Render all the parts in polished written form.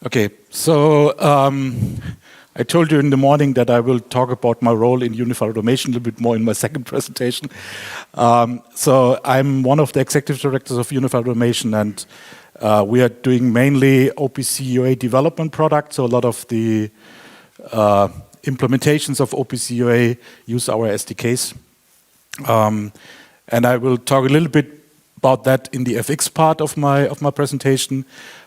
Okay, so I told you in the morning that I will talk about my role in Unified Automation a little bit more in my second presentation. So I'm one of the executive directors of Unified Automation, and we are doing mainly OPC UA development products. So a lot of the implementations of OPC UA use our SDKs. And I will talk a little bit about that in the FX part of my presentation.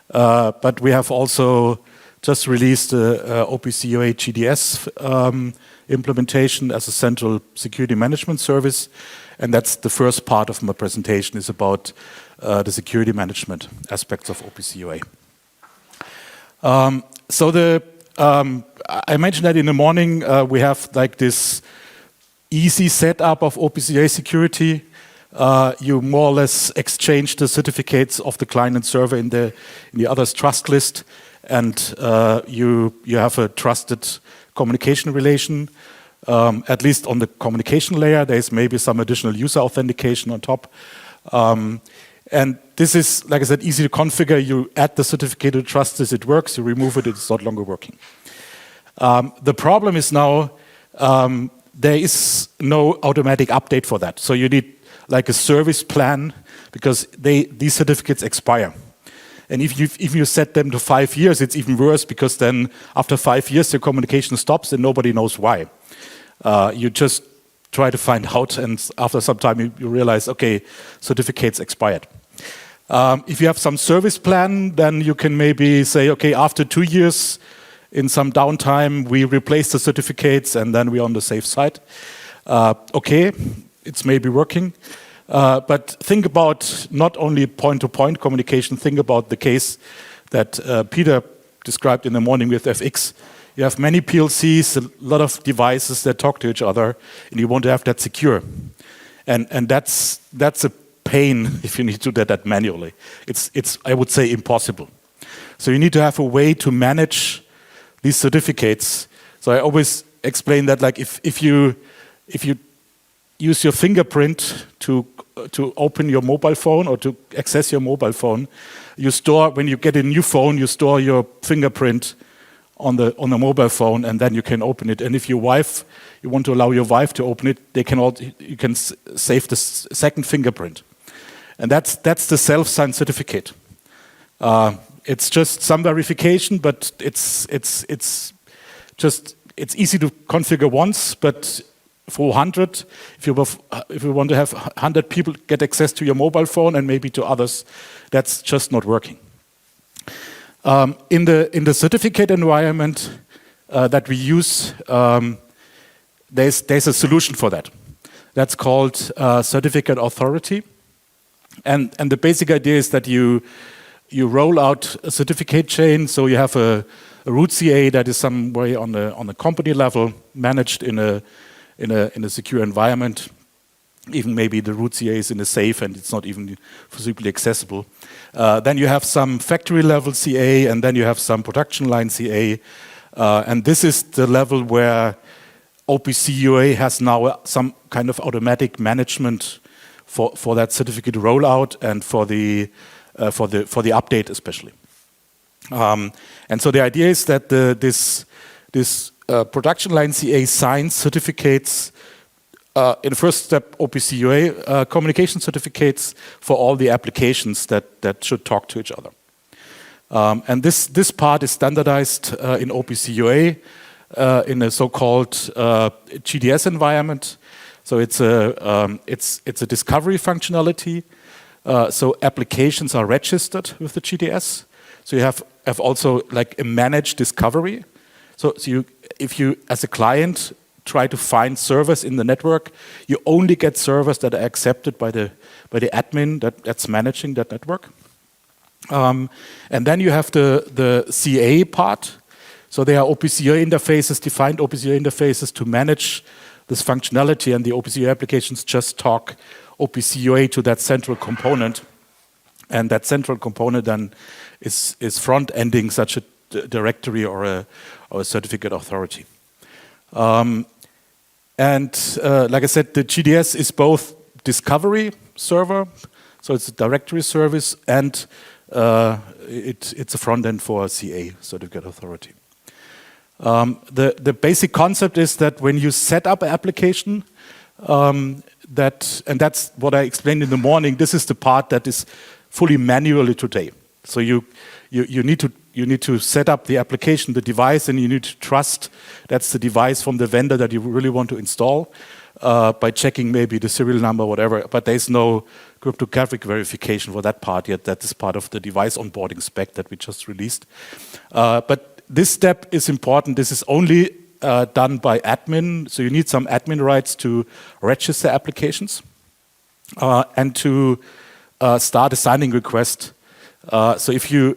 But we have also just released the OPC UA GDS implementation as a central security management service. And that's the first part of my presentation, is about the security management aspects of OPC UA. I mentioned that in the morning we have like this easy setup of OPC UA security. You more or less exchange the certificates of the client and server in the other's trust list, and you have a trusted communication relation. At least on the communication layer, there is maybe some additional user authentication on top. And this is, like I said, easy to configure. You add the certificate to trust list, it works. You remove it, it's not longer working. The problem is now there is no automatic update for that. So you need like a service plan, because these certificates expire. And if you set them to 5 years, it's even worse, because then after 5 years, the communication stops and nobody knows why. You just try to find out, and after some time you realize, okay, certificates expired. If you have some service plan, then you can maybe say, okay, after 2 years, in some downtime, we replace the certificates and then we're on the safe side. Okay, it's maybe working. But think about not only point-to-point communication, think about the case that Peter described in the morning with FX. You have many PLCs, a lot of devices that talk to each other, and you want to have that secure. And that's a pain if you need to do that manually. It's I would say impossible. So you need to have a way to manage these certificates. So I always explain that, like if you use your fingerprint to open your mobile phone or to access your mobile phone, you store, when you get a new phone, you store your fingerprint on the mobile phone, and then you can open it. And if you want to allow your wife to open it, you can save the second fingerprint. And that's the self-signed certificate. It's just some verification, but it's easy to configure once, but for 100, if you want to have 100 people get access to your mobile phone and maybe to others, that's just not working. In the certificate environment that we use, there's a solution for that. That's called certificate authority, and the basic idea is that you roll out a certificate chain. So you have a root CA that is some way on the company level, managed in a secure environment. Even maybe the root CA is in a safe and it's not even physically accessible. Then you have some factory level CA, and then you have some production line CA. And this is the level where OPC UA has now some kind of automatic management for that certificate rollout and for the update especially. And so the idea is that this production line CA signs certificates, in the first step OPC UA communication certificates for all the applications that should talk to each other. And this part is standardized in OPC UA in a so-called GDS environment. So it's a discovery functionality. So applications are registered with the GDS. So you have also like a managed discovery. So if you, as a client, try to find servers in the network, you only get servers that are accepted by the admin that's managing that network. And then you have the CA part. So there are OPC UA interfaces, defined OPC UA interfaces to manage this functionality, and the OPC UA applications just talk OPC UA to that central component, and that central component then is front-ending such a directory or a certificate authority. And like I said, the GDS is both discovery server, so it's a directory service, and it's a front end for CA, Certificate Authority. The basic concept is that when you set up an application, and that's what I explained in the morning, this is the part that is fully manually today. So you need to set up the application, the device, and you need to trust that's the device from the vendor that you really want to install by checking maybe the serial number, whatever. But there's no cryptographic verification for that part yet. That is part of the device onboarding spec that we just released. But this step is important. This is only done by admin. So you need some admin rights to register applications and to start a signing request. So if you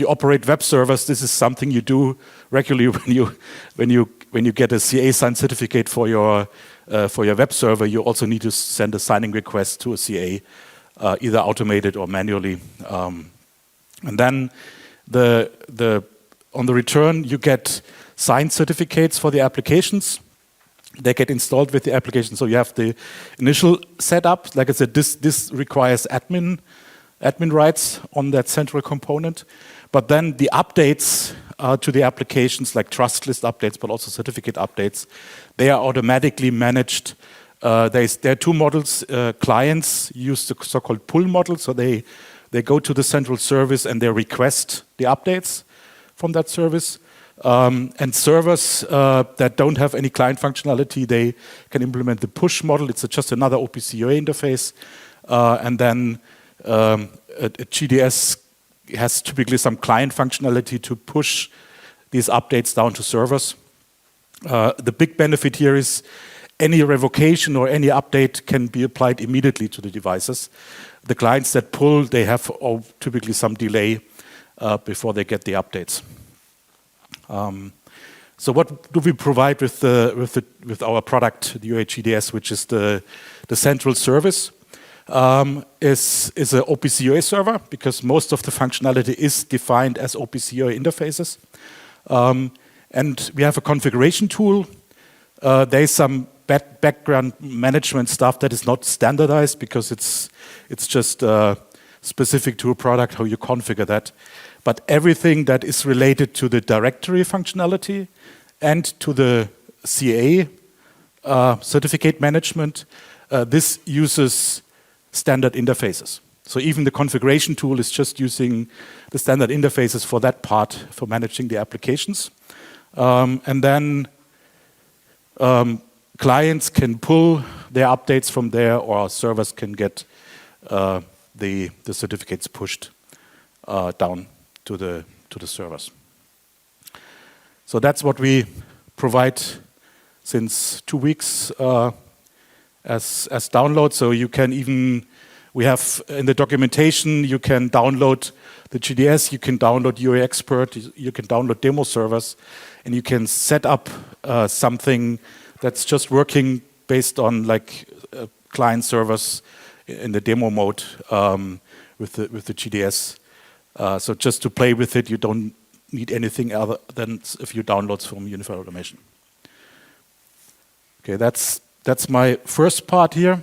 operate web servers, this is something you do regularly when you get a CA signed certificate for your web server. You also need to send a signing request to a CA, either automated or manually. And then on the return, you get signed certificates for the applications. They get installed with the application. So you have the initial setup. Like I said, this requires admin rights on that central component. But then the updates to the applications, like trust list updates, but also certificate updates, they are automatically managed. There are two models. Clients use the so-called pull model. So they go to the central service and they request the updates from that service. And servers that don't have any client functionality, they can implement the push model. It's just another OPC UA interface. And then a GDS has typically some client functionality to push these updates down to servers. The big benefit here is any revocation or any update can be applied immediately to the devices. The clients that pull, they have typically some delay before they get the updates. So what do we provide with our product, the UA GDS, which is the central service? Is an OPC UA server, because most of the functionality is defined as OPC UA interfaces. And we have a configuration tool. There is some background management stuff that is not standardized because it's just specific to a product, how you configure that. But everything that is related to the directory functionality and to the CA certificate management, this uses standard interfaces. So even the configuration tool is just using the standard interfaces for that part, for managing the applications. And then clients can pull their updates from there, or servers can get the certificates pushed down to the servers. So that's what we provide since 2 weeks as download. So you can we have in the documentation, you can download the GDS, you can download UA Expert, you can download demo servers, and you can set up something that's just working based on like client servers in the demo mode with the GDS. So just to play with it, you don't need anything other than a few downloads from Unified Automation. Okay, that's my first part here.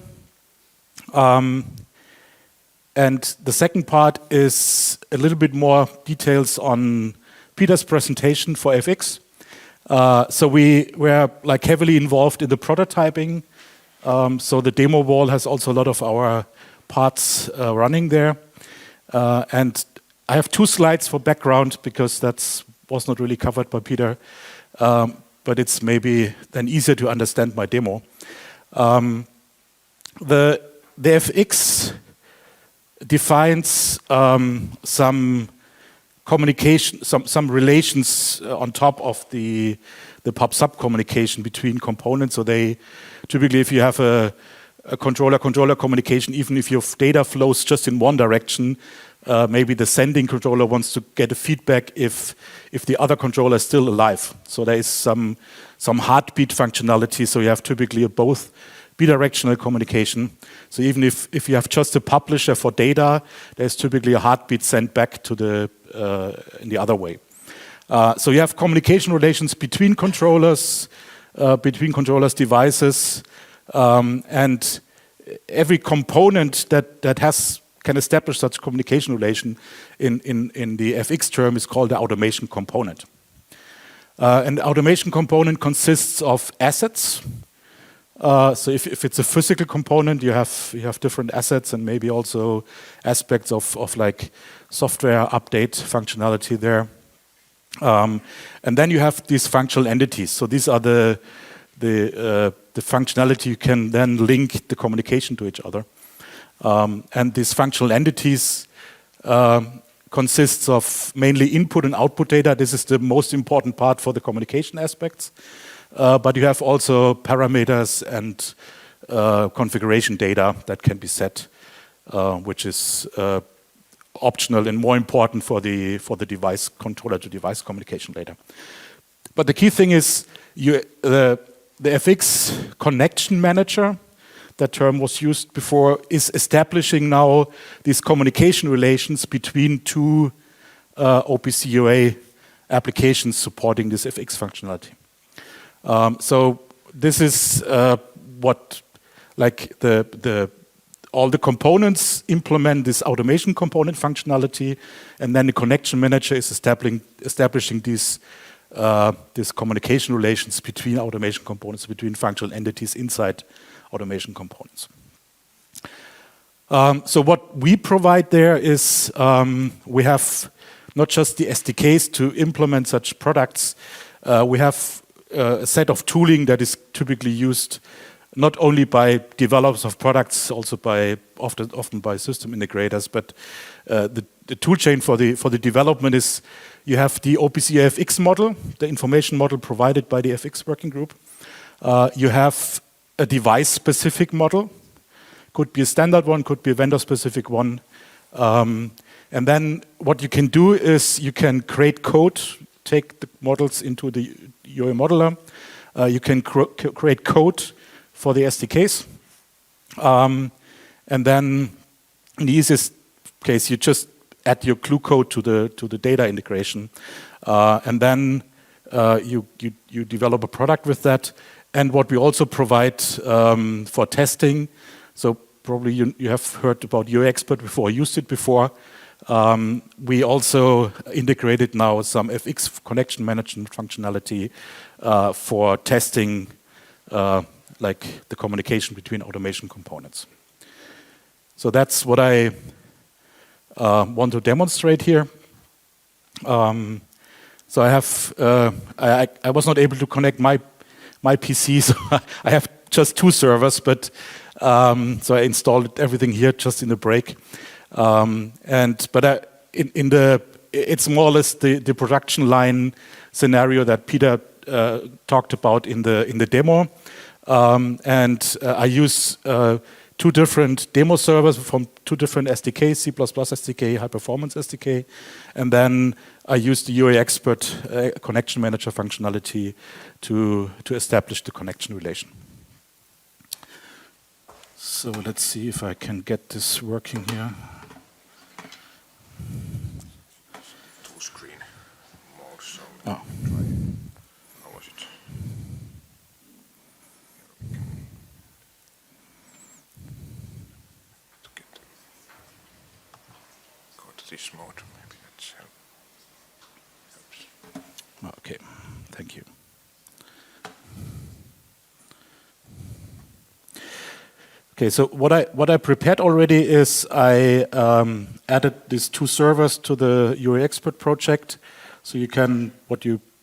And the second part is a little bit more details on Peter's presentation for FX. So we were like heavily involved in the prototyping. So the demo wall has also a lot of our parts running there. And I have 2 slides for background because that was not really covered by Peter. But it's maybe then easier to understand my demo. The FX defines some communication, some relations on top of the PubSub communication between components. So they typically, if you have a controller communication, even if your data flows just in one direction, maybe the sending controller wants to get a feedback if the other controller is still alive. So there is some heartbeat functionality. So you have typically both bidirectional communication. So even if you have just a publisher for data, there's typically a heartbeat sent back to in the other way. So you have communication relations between controllers, devices, and every component that has can establish such communication relation in the FX term is called the automation component. And the automation component consists of assets. So if it's a physical component, you have different assets and maybe also aspects of like software update functionality there. And then you have these functional entities. So these are the functionality you can then link the communication to each other. And these functional entities consists of mainly input and output data. This is the most important part for the communication aspects. But you have also parameters and configuration data that can be set, which is optional and more important for the device controller to device communication later. But the key thing is the FX connection manager, that term was used before, is establishing now these communication relations between two OPC UA applications supporting this FX functionality. So this is what, like all the components implement this automation component functionality, and then the connection manager is establishing these communication relations between automation components, between functional entities inside automation components. So what we provide there is we have not just the SDKs to implement such products, we have a set of tooling that is typically used not only by developers of products, also by often by system integrators, but the tool chain for the development is you have the OPC FX model, the information model provided by the FX working group. You have a device-specific model, could be a standard one, could be a vendor-specific one. And then what you can do is you can create code, take the models into the UA modeler. You can create code for the SDKs. And then in the easiest case, you just add your glue code to the data integration. And then you develop a product with that. And what we also provide for testing, so probably you have heard about UA Expert before, used it before. We also integrated now some FX connection management functionality for testing like the communication between automation components. So that's what I want to demonstrate here. So I have I was not able to connect my PC, so I have just 2 servers, but so I installed everything here just in the break. It's more or less the production line scenario that Peter talked about in the demo. I use 2 different demo servers from 2 different SDKs, C++ SDK, high performance SDK, and then I use the UA Expert connection manager functionality to establish the connection relation. So let's see if I can get this working here. Full screen mode, so oh. How was it? Go to this mode, maybe that's helps. Okay, thank you. Okay, so what I prepared already is I added these 2 servers to the UA Expert project. So you can,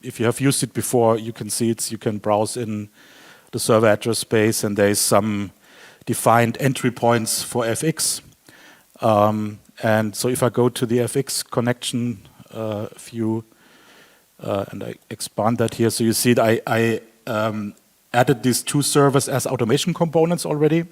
if you have used it before, you can see it. You can browse in the server address space, and there is some defined entry points for FX. And so if I go to the FX connection view, and I expand that here, so you see that I added these 2 servers as automation components already.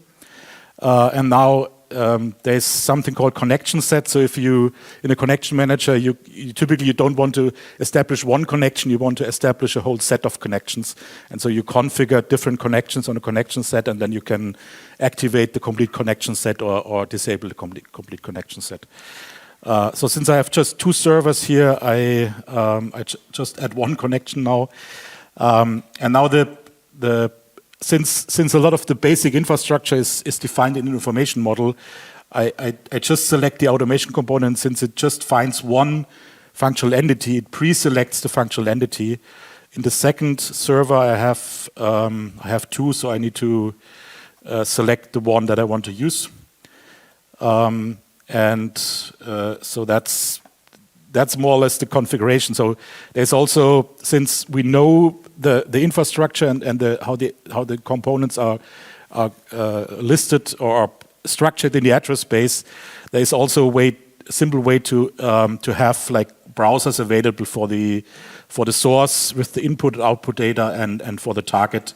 And now there's something called connection set. So if you, in a connection manager, you typically don't want to establish one connection, you want to establish a whole set of connections. And so you configure different connections on a connection set, and then you can activate the complete connection set or disable the complete connection set. So since I have just 2 servers here, I just add 1 connection now. And now since a lot of the basic infrastructure is defined in an information model, I just select the automation component. Since it just finds one functional entity, it pre-selects the functional entity. In the second server, I have two, so I need to select the one that I want to use. So that's more or less the configuration. So there's also, since we know the infrastructure and how the components are listed or are structured in the address space, there is also a simple way to have like browsers available for the source with the input and output data and for the target.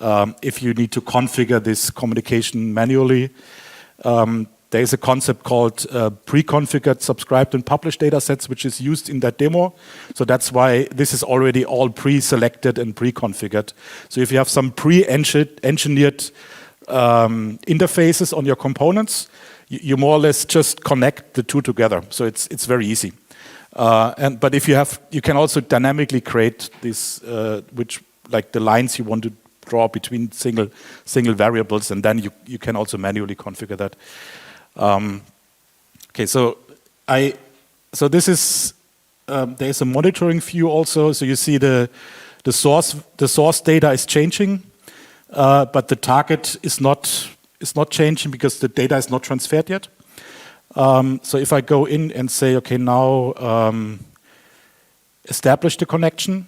If you need to configure this communication manually, there is a concept called pre-configured, subscribed, and published datasets, which is used in that demo. So that's why this is already all pre-selected and pre-configured. So if you have some pre-engineered interfaces on your components, you more or less just connect the two together. So it's very easy. But if you can also dynamically create this, which like the lines you want to draw between single variables, and then you can also manually configure that. Okay, so this is there is a monitoring view also. So you see the source data is changing, but the target is not changing because the data is not transferred yet. So if I go in and say, okay, now establish the connection,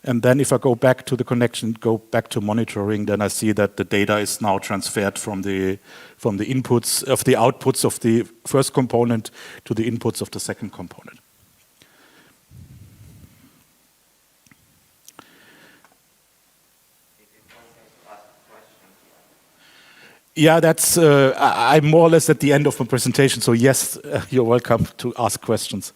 and then if I go back to the connection, go back to monitoring, then I see that the data is now transferred from the inputs of the outputs of the first component to the inputs of the second component. Yeah, that's I'm more or less at the end of my presentation. So yes, you're welcome to ask questions.